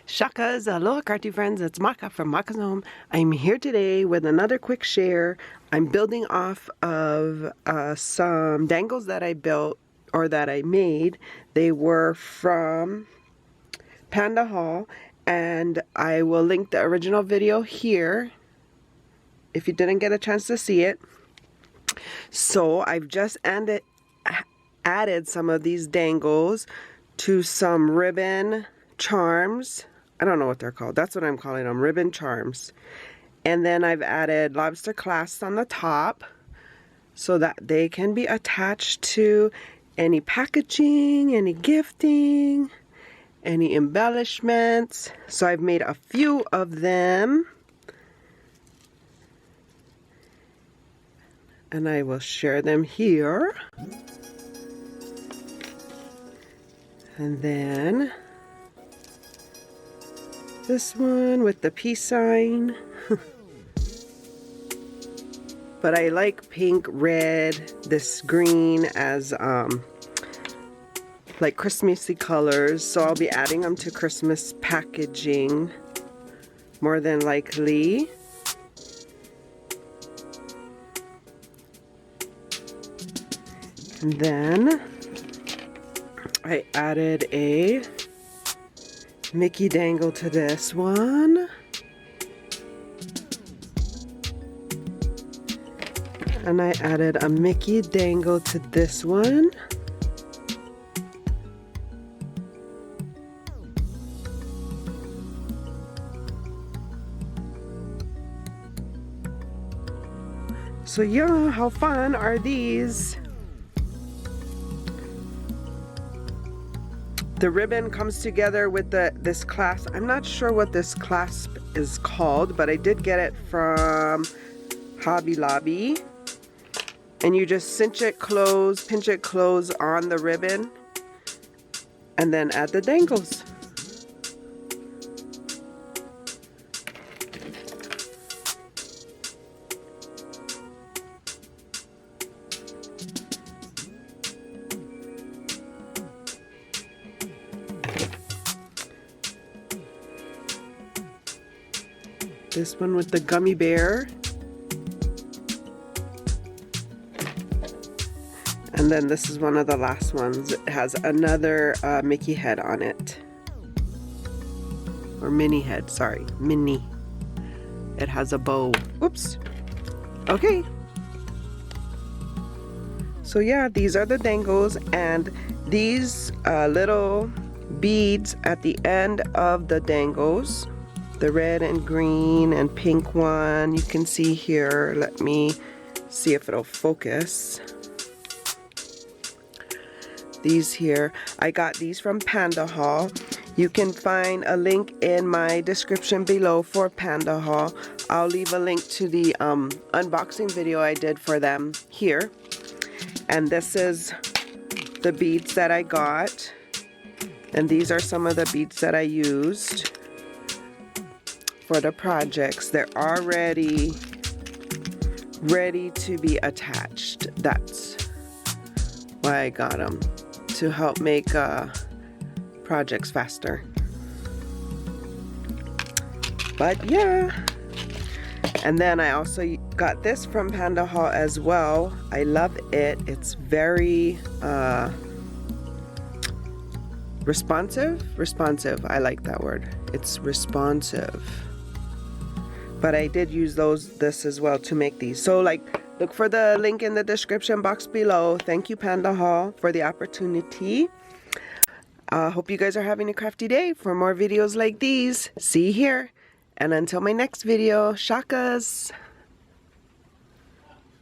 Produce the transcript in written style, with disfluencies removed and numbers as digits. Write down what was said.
Shakas, aloha crafty friends, it's Maka from Makaz Home. I'm here today with another quick share. I'm building off of some dangles that I built or that I made. They were from Panda Hall, and I will link the original video here if you didn't get a chance to see it. So I've just added some of these dangles to some ribbon charms. I don't know what they're called. That's what I'm calling them, ribbon charms. And then I've added lobster clasps on the top so that they can be attached to any packaging, any gifting, any embellishments. So I've made a few of them. And I will share them here. And then this one with the peace sign. But I like pink, red, this green as like Christmassy colors. So I'll be adding them to Christmas packaging more than likely. And then I added a Mickey dangle to this one. And I added a Mickey dangle to this one. So yeah, how fun are these? The ribbon comes together with this clasp. I'm not sure what this clasp is called, but I did get it from Hobby Lobby. And you just cinch it close, pinch it close on the ribbon, and then add the dangles. This one with the gummy bear. And then this is one of the last ones. It has another Mickey head on it. Or Minnie head, sorry. Minnie. It has a bow. Oops. Okay. So yeah, these are the dangles, and these little beads at the end of the dangles. The red and green and pink one you can see here. Let me see if it'll focus. These here, I got these from Panda Hall. You can find a link in my description below for Panda Hall. I'll leave a link to the unboxing video I did for them here. And this is the beads that I got. And these are some of the beads that I used for the projects. They're already ready to be attached. That's why I got them, to help make projects faster. But yeah, and then I also got this from Panda Hall as well. I love it. It's very responsive. I like that word. It's responsive. But I did use this as well to make these. So like, look for the link in the description box below. Thank you, Panda Hall, for the opportunity. Hope you guys are having a crafty day. For more videos like these, see you here. And until my next video, shakas.